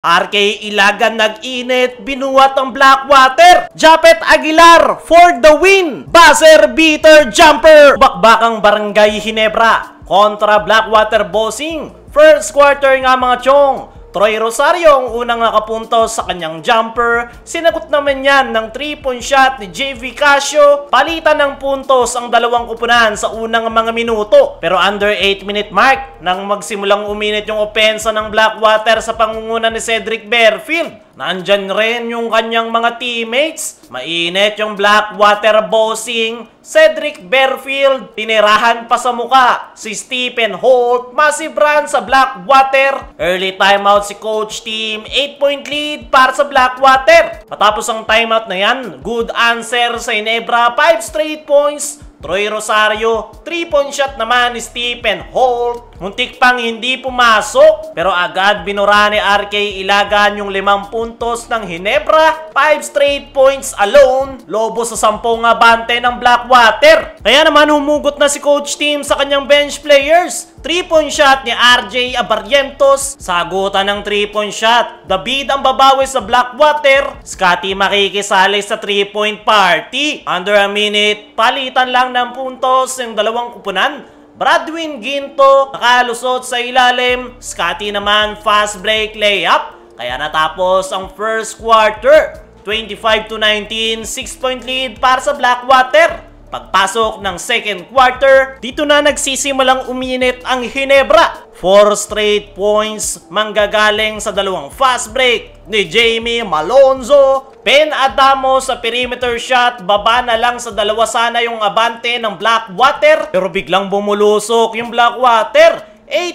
RK Ilagan nag-init, binuhat ang Blackwater. Japet Aguilar for the win. Buzzer beater jumper. Bakbakang Barangay Ginebra kontra Blackwater Bossing. First quarter nga mga chong. Troy Rosario ang unang nakapuntos sa kanyang jumper. Sinagot naman yan ng 3-point shot ni JV Casio. Palitan ng puntos ang dalawang kupunan sa unang mga minuto. Pero under 8-minute mark, nang magsimulang uminit yung opensa ng Blackwater sa pangunguna ni Cedric Berfield, nandyan rin yung kanyang mga teammates. Mainit yung Blackwater Bossing. Cedric Berfield, tinirahan pa sa muka si Stephen Holt. Massive run sa Blackwater. Early timeout si coach team. 8-point lead para sa Blackwater. Matapos ang timeout na yan, good answer sa Ginebra. 5 straight points. Troy Rosario, 3-point shot naman ni Stephen Holt. Muntik pang hindi pumasok, pero agad binura ni RK Ilagan yung 5 puntos ng Ginebra. 5 straight points alone. Lobo sa 10 abante ng Blackwater. Kaya naman humugot na si coach team sa kanyang bench players. 3-point shot ni RJ Abarrientos. Sagutan ng 3-point shot. David ang babawi sa Blackwater. Scotty makikisali sa 3-point party. Under a minute, palitan lang ng puntos yung dalawang kupunan. Bradwin Ginto nakalusot sa ilalim. Scotty naman fast break layup. Kaya natapos ang first quarter. 25-19, 6-point lead para sa Blackwater. Pagpasok ng second quarter, dito na nagsisimulang uminit ang Ginebra. 4 straight points manggagaling sa dalawang fast break ni Jamie Malonzo. Ben Adamo sa perimeter shot, baba na lang sa dalawa sana yung abante ng Blackwater. Pero biglang bumulusok yung Blackwater.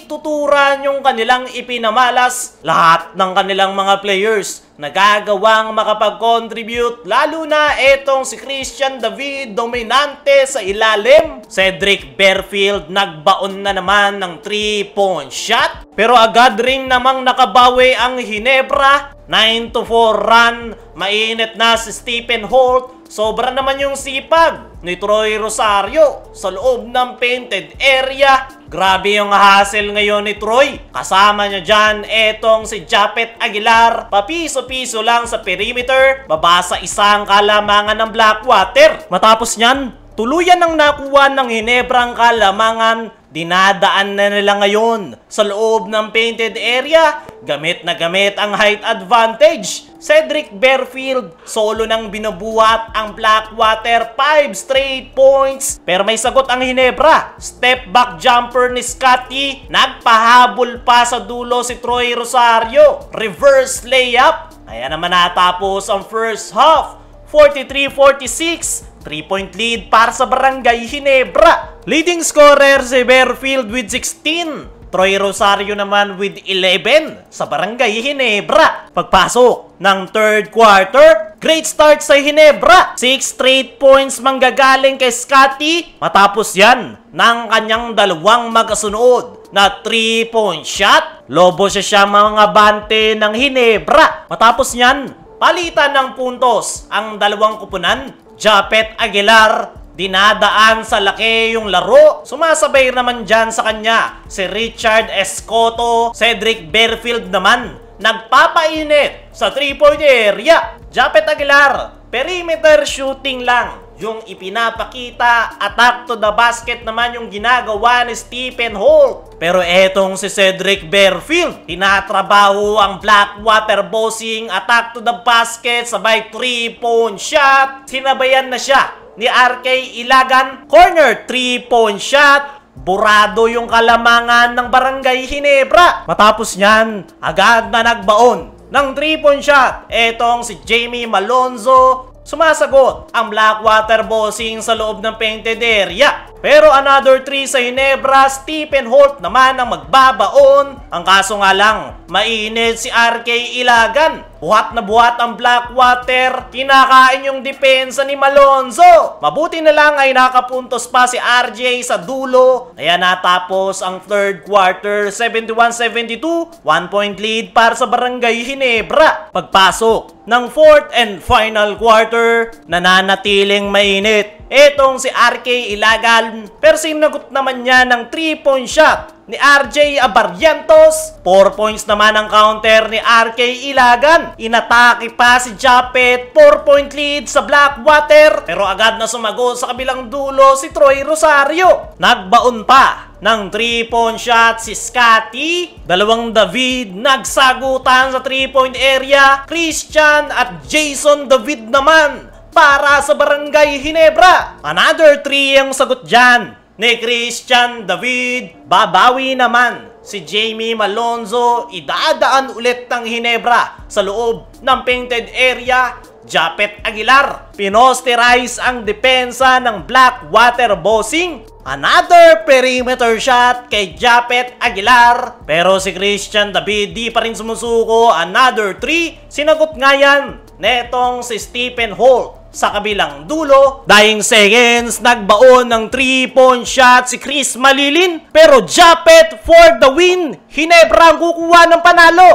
Tuturan yung kanilang ipinamalas. Lahat ng kanilang mga players nagagawang makapag-contribute, lalo na etong si Christian David dominante sa ilalim. Cedric Berfield nagbaon na naman ng 3-point shot, pero agad rin namang nakabawi ang Ginebra. 9-4 run. Mainit na si Stephen Holt. Sobra naman yung sipag ni Troy Rosario sa loob ng painted area. Grabe yung hassle ngayon ni Troy. Kasama niya dyan etong si Japet Aguilar. Papiso-piso lang sa perimeter. Baba sa isang kalamangan ng Blackwater. Matapos nyan, tuluyan ang nakuha ng Ginebra ang kalamangan. Dinadaan na nila ngayon sa loob ng painted area. Gamit na gamit ang height advantage. Cedric Berfield, solo nang binubuhat ang Blackwater. 5 straight points. Pero may sagot ang Ginebra. Step back jumper ni Scotty. Nagpahabol pa sa dulo si Troy Rosario. Reverse layup. Kaya naman natapos ang first half. 43-46. 3-point lead para sa Barangay Ginebra. Leading scorer si Berfield with 16. Troy Rosario naman with 11 sa Barangay Ginebra. Pagpasok ng third quarter, great start sa Ginebra. 6 straight points manggagaling kay Scotty. Matapos yan ng kanyang dalawang magkasunod na 3-point shot. Lobo siya mga bante ng Ginebra. Matapos yan, palitan ng puntos ang dalawang kupunan. Japet Aguilar, dinadaan sa laki yung laro. Sumasabay naman dyan sa kanya si Richard Escoto. Cedric Berfield naman nagpapainit sa 3-point area. Japet Aguilar, perimeter shooting lang yung ipinapakita. Attack to the basket naman yung ginagawa ni Stephen Holt. Pero etong si Cedric Berfield, tinatrabaho ang Blackwater Bossing. Attack to the basket, sabay 3-point shot. Sinabayan na siya ni RK Ilagan. Corner 3-point shot. Burado yung kalamangan ng Barangay Ginebra. Matapos niyan, agad na nagbaon ng 3-point shot etong si Jamie Malonzo. Sumasagot ang Blackwater Bossing sa loob ng painted area. Pero another 3 sa Ginebra. Stephen Holt naman ang magbabaon. Ang kaso nga lang, mainit si RK Ilagan. Buhat na buhat ang Blackwater. Kinakain yung depensa ni Malonzo. Mabuti na lang ay nakapuntos pa si RJ sa dulo. Kaya natapos ang third quarter. 71-72. 1-point lead para sa Barangay Ginebra. Pagpasok ng fourth and final quarter, nananatiling mainit etong si RK Ilagan, pero sinagot naman niya ng 3-point shot ni RJ Abarrientos. 4 points naman ang counter ni RK Ilagan. Inatake pa si Japet, 4-point lead sa Blackwater, pero agad na sumagot sa kabilang dulo si Troy Rosario. Nagbaon pa ng 3-point shot si Scotty. Dalawang David nagsagutan sa 3-point area. Christian at Jason David naman para sa Barangay Ginebra. Another 3 ang sagot dyan ni Christian David. Babawi naman si Jamie Malonzo. Idadaan ulit ng Ginebra sa loob ng painted area. Japet Aguilar, pinosterize ang depensa ng Blackwater Bossing. Another perimeter shot kay Japet Aguilar, pero si Christian David di pa rin sumusuko. Another 3, sinagot nga yan netong si Stephen Holt sa kabilang dulo. Dying seconds, nagbaon ng 3-point shot si Chris Malilin, pero Japet for the win. Ginebra ang kukuha ng panalo.